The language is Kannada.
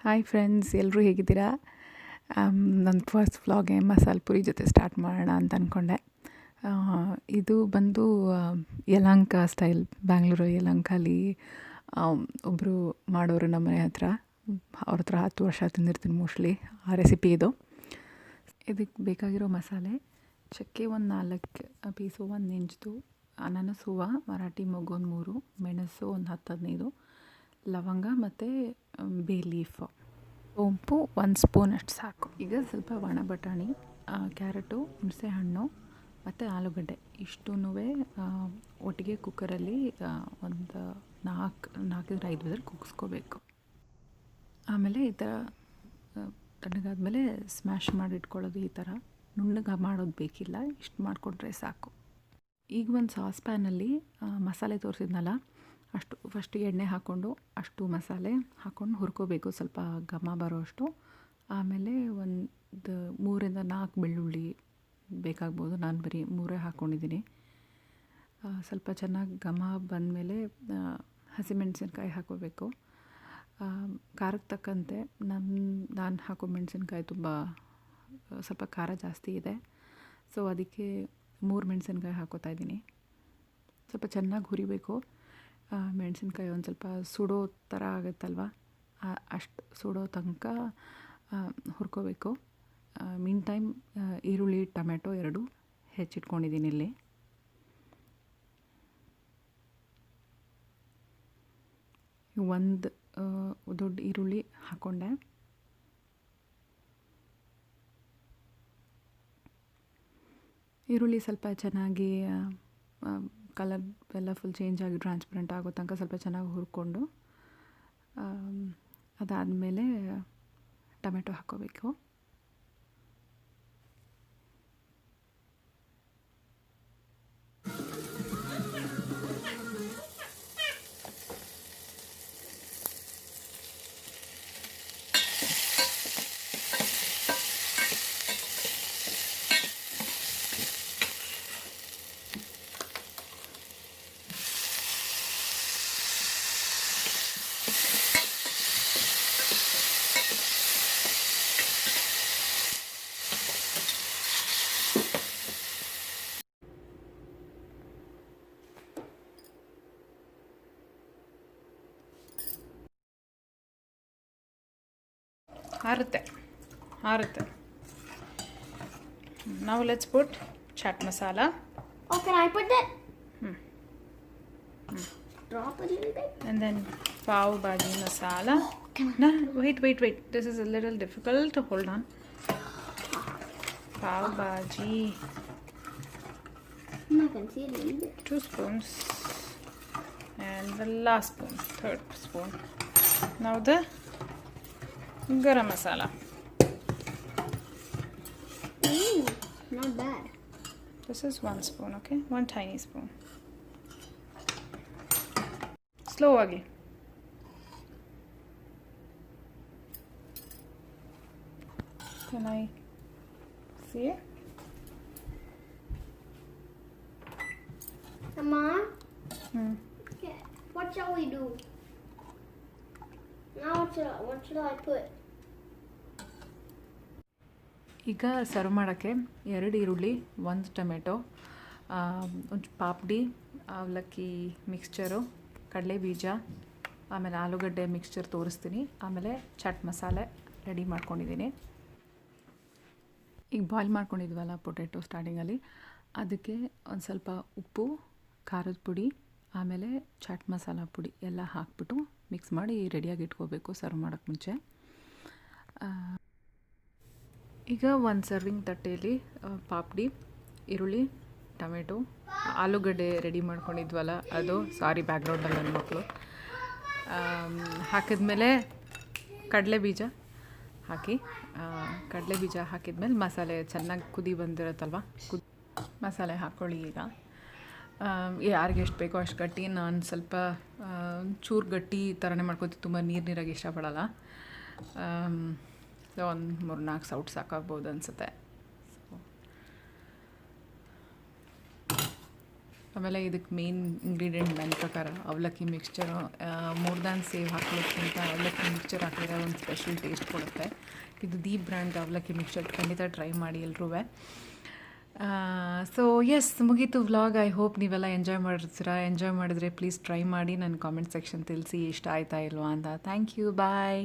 ಹಾಯ್ ಫ್ರೆಂಡ್ಸ್, ಎಲ್ಲರೂ ಹೇಗಿದ್ದೀರಾ? ನನ್ನ ಫಸ್ಟ್ ವ್ಲಾಗೆ ಮಸಾಲೆ ಪುರಿ ಜೊತೆ ಸ್ಟಾರ್ಟ್ ಮಾಡೋಣ ಅಂತ ಅಂದ್ಕೊಂಡೆ. ಇದು ಬಂದು ಯಲಹಂಕ ಸ್ಟೈಲ್, ಬ್ಯಾಂಗ್ಳೂರು ಯಲಹಂಕಲ್ಲಿ ಒಬ್ಬರು ಮಾಡೋರು ನಮ್ಮ ಮನೆ ಹತ್ರ. ಅವ್ರ ಹತ್ರ 10 ವರ್ಷ ತಿಂದಿರ್ತೀನಿ ಮೋಸ್ಟ್ಲಿ. ಆ ರೆಸಿಪಿ ಇದು. ಇದಕ್ಕೆ ಬೇಕಾಗಿರೋ ಮಸಾಲೆ: ಚಕ್ಕೆ ಒಂದು 4 ಪೀಸು, 1 ಇಂಚ್ದು, ಅನಾನಸ್ ಹೂವು, ಮರಾಠಿ ಮೊಗ್ಗು ಒಂದು 3, ಮೆಣಸು ಒಂದು 10-15, ಲವಂಗ ಮತ್ತು ಬೇ ಲೀಫ್, ಸೋಂಪು 1 ಸ್ಪೂನ್ ಅಷ್ಟು ಸಾಕು. ಈಗ ಸ್ವಲ್ಪ ಒಣ ಬಟಾಣಿ, ಕ್ಯಾರೆಟು, ಹುಣಸೆಹಣ್ಣು ಮತ್ತು ಆಲೂಗಡ್ಡೆ ಇಷ್ಟೂ ಒಟ್ಟಿಗೆ ಕುಕ್ಕರಲ್ಲಿ ಒಂದು 4-5 ವಿಸಿಲ್ ಕೂಗಿಸ್ಕೋಬೇಕು. ಆಮೇಲೆ ಈ ಥರ ತಣ್ಣಗಾದ್ಮೇಲೆ ಸ್ಮ್ಯಾಶ್ ಮಾಡಿ ಇಟ್ಕೊಳ್ಳೋದು. ಈ ಥರ ನುಣ್ಣಗೆ ಮಾಡೋದು ಬೇಕಿಲ್ಲ, ಇಷ್ಟು ಮಾಡಿಕೊಂಡ್ರೆ ಸಾಕು. ಈಗ ಒಂದು ಸಾಸ್ ಪ್ಯಾನಲ್ಲಿ ಮಸಾಲೆ ತೋರಿಸಿದ್ನಲ್ಲ, ಅಷ್ಟು ಫಸ್ಟ್ ಎಣ್ಣೆ ಹಾಕ್ಕೊಂಡು ಅಷ್ಟು ಮಸಾಲೆ ಹಾಕ್ಕೊಂಡು ಹುರ್ಕೋಬೇಕು, ಸ್ವಲ್ಪ ಘಮ ಬರೋಷ್ಟು. ಆಮೇಲೆ ಒಂದು 3-4 ಬೆಳ್ಳುಳ್ಳಿ ಬೇಕಾಗ್ಬೋದು, ನಾನು ಬರೀ 3 ಹಾಕ್ಕೊಂಡಿದ್ದೀನಿ. ಸ್ವಲ್ಪ ಚೆನ್ನಾಗಿ ಘಮ ಬಂದಮೇಲೆ ಹಸಿಮೆಣಸಿನ್ಕಾಯಿ ಹಾಕೋಬೇಕು. ಖಾರಕ್ಕೆ ತಕ್ಕಂತೆ ನಾನು ಹಾಕೋ ಮೆಣಸಿನ್ಕಾಯಿ ಸ್ವಲ್ಪ ಖಾರ ಜಾಸ್ತಿ ಇದೆ, ಸೊ ಅದಕ್ಕೆ 3 ಮೆಣಸಿನ್ಕಾಯಿ ಹಾಕೋತಾ ಇದ್ದೀನಿ. ಸ್ವಲ್ಪ ಚೆನ್ನಾಗಿ ಹುರಿಬೇಕು. ಮೆಣಸಿನ್ಕಾಯಿ ಒಂದು ಸ್ವಲ್ಪ ಸುಡೋ ಥರ ಆಗುತ್ತಲ್ವ, ಅಷ್ಟು ಸುಡೋ ತನಕ ಹುರ್ಕೋಬೇಕು. ಮೀನ್ ಟೈಮ್ ಈರುಳ್ಳಿ, ಟೊಮೆಟೊ 2 ಹೆಚ್ಚಿಟ್ಕೊಂಡಿದ್ದೀನಿ ಇಲ್ಲಿ. ಒಂದು ದೊಡ್ಡ ಈರುಳ್ಳಿ ಹಾಕ್ಕೊಂಡೆ. ಈರುಳ್ಳಿ ಸ್ವಲ್ಪ ಚೆನ್ನಾಗಿ ಕಲರ್ ಎಲ್ಲ ಫುಲ್ ಚೇಂಜ್ ಆಗಿ ಟ್ರಾನ್ಸ್ಪರೆಂಟ್ ಆಗೋ ತನಕ ಸ್ವಲ್ಪ ಚೆನ್ನಾಗಿ ಹುರ್ಕೊಂಡು, ಅದಾದಮೇಲೆ ಟೊಮೆಟೊ ಹಾಕ್ಕೋಬೇಕು. ಆರುತ್ತೆ. Now let's put chaat masala. Oh, can I put that? Drop a little bit. And then pav bhaji masala. No, wait. This is a little difficult. Hold on. Pav bhaji. I can see a little bit. 2 spoons. And the last spoon, 3rd spoon. Now the garam masala. Not bad. This is 1 spoon, okay? 1 tiny spoon. Slow again. Can I see it? Mama? Okay. What shall we do? Now what should I put? ಈಗ ಸರ್ವ್ ಮಾಡೋಕ್ಕೆ 2 ಈರುಳ್ಳಿ, 1 ಟೊಮೆಟೊ, ಒಂದು ಪಾಪಡಿ, ಅವಲಕ್ಕಿ ಮಿಕ್ಸ್ಚರು, ಕಡಲೆ ಬೀಜ, ಆಮೇಲೆ ಆಲೂಗಡ್ಡೆ ಮಿಕ್ಸ್ಚರ್ ತೋರಿಸ್ತೀನಿ. ಆಮೇಲೆ ಚಾಟ್ ಮಸಾಲೆ ರೆಡಿ ಮಾಡ್ಕೊಂಡಿದ್ದೀನಿ. ಈಗ ಬಾಯ್ಲ್ ಮಾಡ್ಕೊಂಡಿದ್ವಲ್ಲ ಪೊಟೆಟೊ ಸ್ಟಾರ್ಟಿಂಗಲ್ಲಿ, ಅದಕ್ಕೆ ಒಂದು ಸ್ವಲ್ಪ ಉಪ್ಪು, ಖಾರದ ಪುಡಿ, ಆಮೇಲೆ ಚಾಟ್ ಮಸಾಲ ಪುಡಿ ಎಲ್ಲ ಹಾಕ್ಬಿಟ್ಟು ಮಿಕ್ಸ್ ಮಾಡಿ ರೆಡಿಯಾಗಿ ಇಟ್ಕೋಬೇಕು ಸರ್ವ್ ಮಾಡೋಕ್ಕೆ ಮುಂಚೆ. ಈಗ ಒಂದು ಸರ್ವಿಂಗ್ ತಟ್ಟೆಯಲ್ಲಿ ಪಾಪಡಿ, ಈರುಳ್ಳಿ, ಟೊಮೆಟೊ, ಆಲೂಗಡ್ಡೆ ರೆಡಿ ಮಾಡ್ಕೊಂಡಿದ್ವಲ್ಲ ಅದು, ಸಾರಿ ಬ್ಯಾಕ್ಗ್ರೌಂಡಲ್ಲಿ ನನ್ನ ಮಕ್ಕಳು, ಹಾಕಿದ್ಮೇಲೆ ಕಡಲೆ ಬೀಜ ಹಾಕಿದ್ಮೇಲೆ ಮಸಾಲೆ ಚೆನ್ನಾಗಿ ಕುದಿ ಬಂದಿರುತ್ತಲ್ವ, ಮಸಾಲೆ ಹಾಕ್ಕೊಳ್ಳಿ. ಈಗ ಯಾರಿಗೆ ಎಷ್ಟು ಬೇಕೋ ಅಷ್ಟು ಗಟ್ಟಿ, ನಾನು ಸ್ವಲ್ಪ ಚೂರು ಗಟ್ಟಿ ಥರನೇ ಮಾಡ್ಕೊತೀನಿ, ತುಂಬ ನೀರಾಗಿ ಇಷ್ಟಪಡಲ್ಲ. ಸೊ ಒಂದು 3-4 ಸೌಟ್ ಸಾಕಾಗ್ಬೋದು ಅನಿಸುತ್ತೆ. ಆಮೇಲೆ ಇದಕ್ಕೆ ಮೇನ್ ಇಂಗ್ರೀಡಿಯೆಂಟ್ ನನ್ನ ಪ್ರಕಾರ ಅವಲಕ್ಕಿ ಮಿಕ್ಸ್ಚರು. ಮೋರ್ ದ್ಯಾನ್ ಸೇವ್ ಹಾಕೋದಕ್ಕಿಂತ ಅವಲಕ್ಕಿ ಮಿಕ್ಸ್ಚರ್ ಹಾಕಿದ್ರೆ ಒಂದು ಸ್ಪೆಷಲ್ ಟೇಸ್ಟ್ ಕೊಡುತ್ತೆ. ಇದು ದೀಪ್ ಬ್ರ್ಯಾಂಡ್ ಅವಲಕ್ಕಿ ಮಿಕ್ಸ್ಚರ್, ಖಂಡಿತ ಟ್ರೈ ಮಾಡಿ ಎಲ್ರೂ. ಸೊ ಎಸ್, ಮುಗೀತು ವ್ಲಾಗ್. ಐ ಹೋಪ್ ನೀವೆಲ್ಲ ಎಂಜಾಯ್ ಮಾಡಿರ್ತೀರಾ. ಎಂಜಾಯ್ ಮಾಡಿದ್ರೆ ಪ್ಲೀಸ್ ಟ್ರೈ ಮಾಡಿ, ನನ್ನ ಕಾಮೆಂಟ್ ಸೆಕ್ಷನ್ ತಿಳಿಸಿ ಇಷ್ಟ ಆಯ್ತಾ ಇಲ್ವಾ ಅಂತ. Thank you, bye.